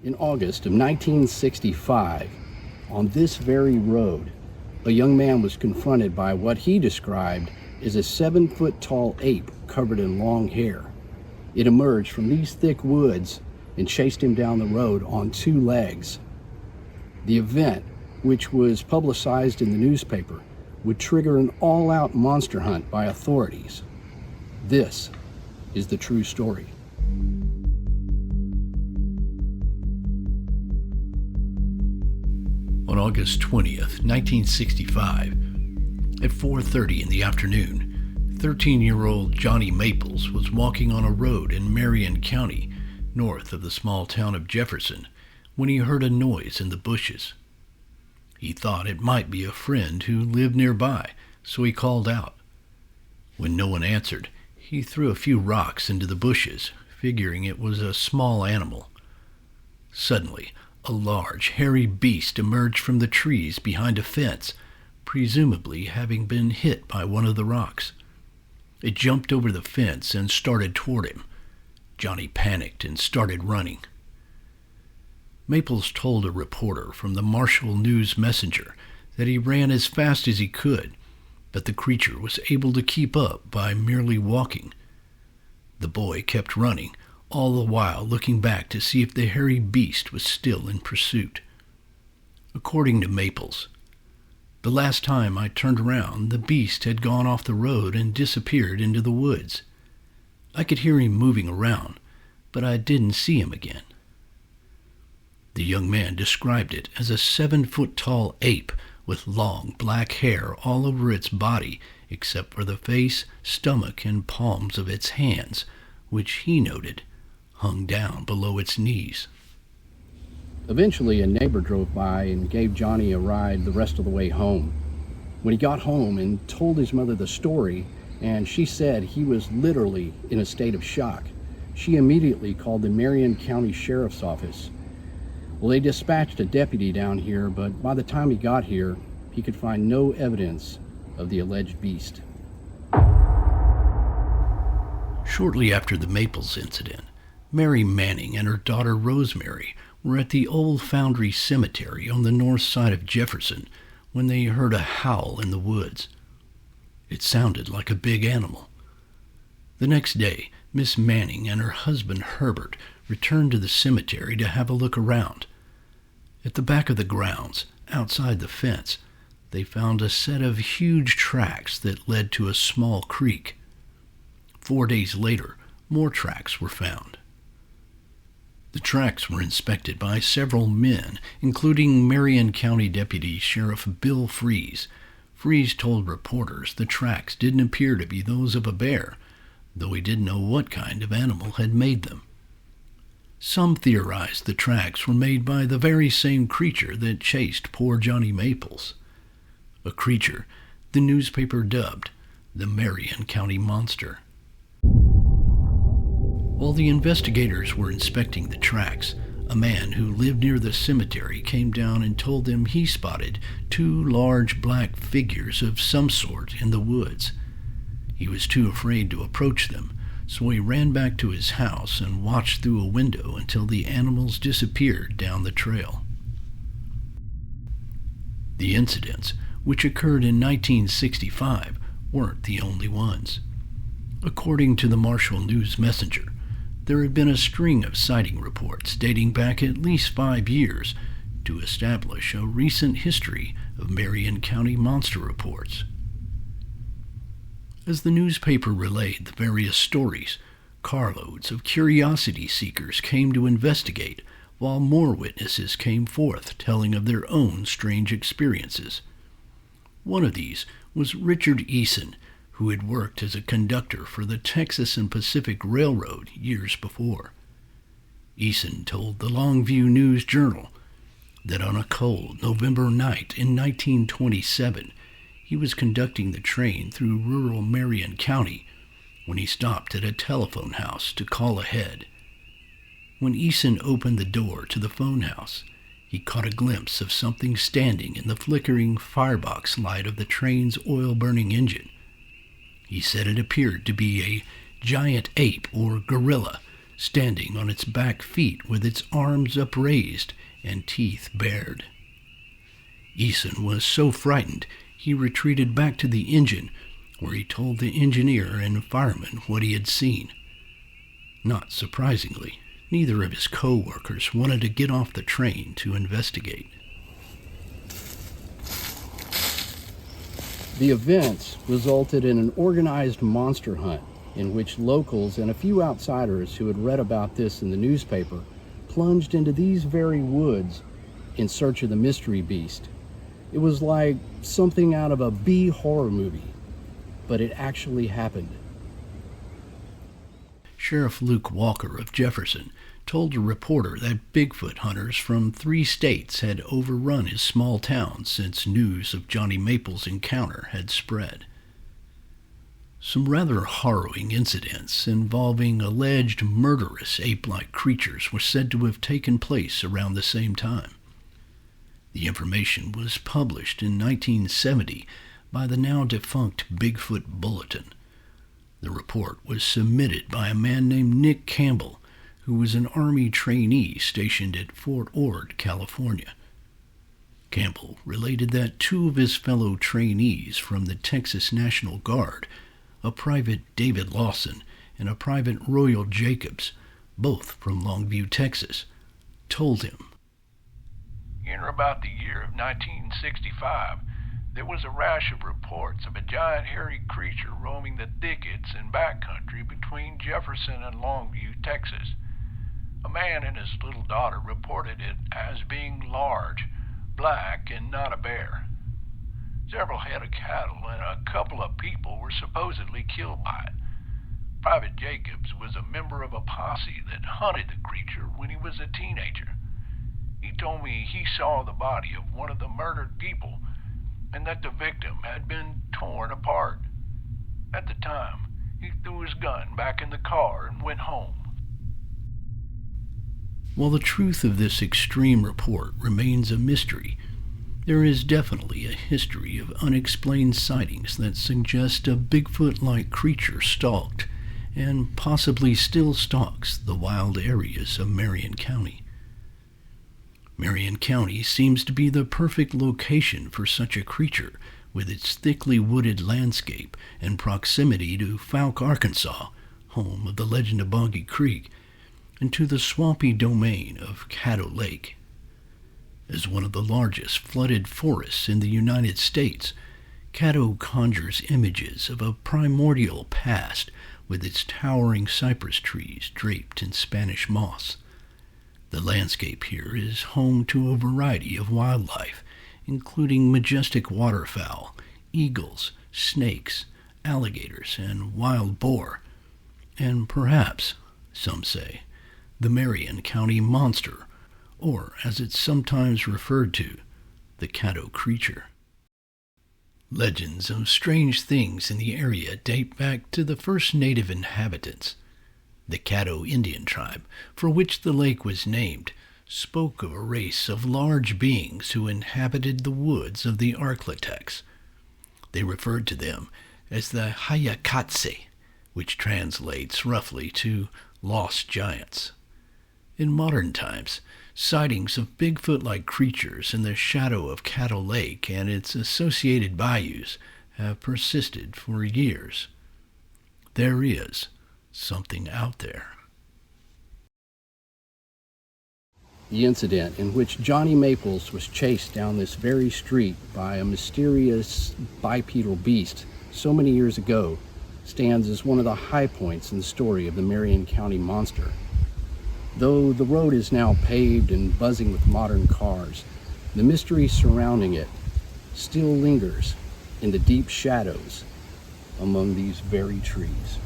In August of 1965, on this very road, a young man was confronted by what he described as a 7-foot-tall ape covered in long hair. It emerged from these thick woods and chased him down the road on 2 legs. The event, which was publicized in the newspaper, would trigger an all-out monster hunt by authorities. This is the true story. On August 20th, 1965, at 4:30 in the afternoon, 13-year-old Johnny Maples was walking on a road in Marion County, north of the small town of Jefferson, when he heard a noise in the bushes. He thought it might be a friend who lived nearby, so he called out. When no one answered, he threw a few rocks into the bushes, figuring it was a small animal. Suddenly, a large, hairy beast emerged from the trees behind a fence, presumably having been hit by one of the rocks. It jumped over the fence and started toward him. Johnny panicked and started running. Maples told a reporter from the Marshall News Messenger that he ran as fast as he could, but the creature was able to keep up by merely walking. The boy kept running, all the while looking back to see if the hairy beast was still in pursuit. According to Maples, the last time I turned around, the beast had gone off the road and disappeared into the woods. I could hear him moving around, but I didn't see him again. The young man described it as a 7-foot-tall ape with long black hair all over its body except for the face, stomach, and palms of its hands, which he noted hung down below its knees. Eventually, a neighbor drove by and gave Johnny a ride the rest of the way home. When he got home and told his mother the story, and she said he was literally in a state of shock, she immediately called the Marion County Sheriff's Office. Well, they dispatched a deputy down here, but by the time he got here, he could find no evidence of the alleged beast. Shortly after the Maples incident, Mary Manning and her daughter Rosemary were at the old Foundry Cemetery on the north side of Jefferson when they heard a howl in the woods. It sounded like a big animal. The next day, Miss Manning and her husband Herbert returned to the cemetery to have a look around. At the back of the grounds, outside the fence, they found a set of huge tracks that led to a small creek. 4 days later, more tracks were found. The tracks were inspected by several men, including Marion County Deputy Sheriff Bill Freeze. Freeze told reporters the tracks didn't appear to be those of a bear, though he didn't know what kind of animal had made them. Some theorized the tracks were made by the very same creature that chased poor Johnny Maples, a creature the newspaper dubbed the Marion County Monster. While the investigators were inspecting the tracks, a man who lived near the cemetery came down and told them he spotted 2 large black figures of some sort in the woods. He was too afraid to approach them, so he ran back to his house and watched through a window until the animals disappeared down the trail. The incidents, which occurred in 1965, weren't the only ones. According to the Marshall News Messenger, there had been a string of sighting reports dating back at least 5 years to establish a recent history of Marion County monster reports. As the newspaper relayed the various stories, carloads of curiosity seekers came to investigate, while more witnesses came forth telling of their own strange experiences. One of these was Richard Eason, who had worked as a conductor for the Texas and Pacific Railroad years before. Eason told the Longview News-Journal that on a cold November night in 1927, he was conducting the train through rural Marion County when he stopped at a telephone house to call ahead. When Eason opened the door to the phone house, he caught a glimpse of something standing in the flickering firebox light of the train's oil-burning engine. He said it appeared to be a giant ape or gorilla standing on its back feet with its arms upraised and teeth bared. Eason was so frightened he retreated back to the engine, where he told the engineer and fireman what he had seen. Not surprisingly, neither of his co-workers wanted to get off the train to investigate. The events resulted in an organized monster hunt in which locals and a few outsiders who had read about this in the newspaper plunged into these very woods in search of the mystery beast. It was like something out of a B horror movie, but it actually happened. Sheriff Luke Walker of Jefferson told a reporter that Bigfoot hunters from 3 states had overrun his small town since news of Johnny Maple's encounter had spread. Some rather harrowing incidents involving alleged murderous ape-like creatures were said to have taken place around the same time. The information was published in 1970 by the now-defunct Bigfoot Bulletin. The report was submitted by a man named Nick Campbell, who was an Army trainee stationed at Fort Ord, California. Campbell related that 2 of his fellow trainees from the Texas National Guard, a Private David Lawson and a Private Royal Jacobs, both from Longview, Texas, told him, "In about the year of 1965, there was a rash of reports of a giant hairy creature roaming the thickets and backcountry between Jefferson and Longview, Texas. A man and his little daughter reported it as being large, black, and not a bear. Several head of cattle and a couple of people were supposedly killed by it. Private Jacobs was a member of a posse that hunted the creature when he was a teenager. He told me he saw the body of one of the murdered people and that the victim had been torn apart. At the time, he threw his gun back in the car and went home." While the truth of this extreme report remains a mystery, there is definitely a history of unexplained sightings that suggest a Bigfoot-like creature stalked, and possibly still stalks, the wild areas of Marion County. Marion County seems to be the perfect location for such a creature, with its thickly wooded landscape and proximity to Fouke, Arkansas, home of the legend of Boggy Creek, and to the swampy domain of Caddo Lake. As one of the largest flooded forests in the United States, Caddo conjures images of a primordial past with its towering cypress trees draped in Spanish moss. The landscape here is home to a variety of wildlife, including majestic waterfowl, eagles, snakes, alligators, and wild boar, and perhaps, some say, the Marion County monster, or as it's sometimes referred to, the Caddo creature. Legends of strange things in the area date back to the first native inhabitants. The Caddo Indian tribe, for which the lake was named, spoke of a race of large beings who inhabited the woods of the Arklatex. They referred to them as the Hayakatse, which translates roughly to lost giants. In modern times, sightings of Bigfoot-like creatures in the shadow of Caddo Lake and its associated bayous have persisted for years. There is something out there. The incident in which Johnny Maples was chased down this very street by a mysterious bipedal beast so many years ago stands as one of the high points in the story of the Marion County monster. Though the road is now paved and buzzing with modern cars, the mystery surrounding it still lingers in the deep shadows among these very trees.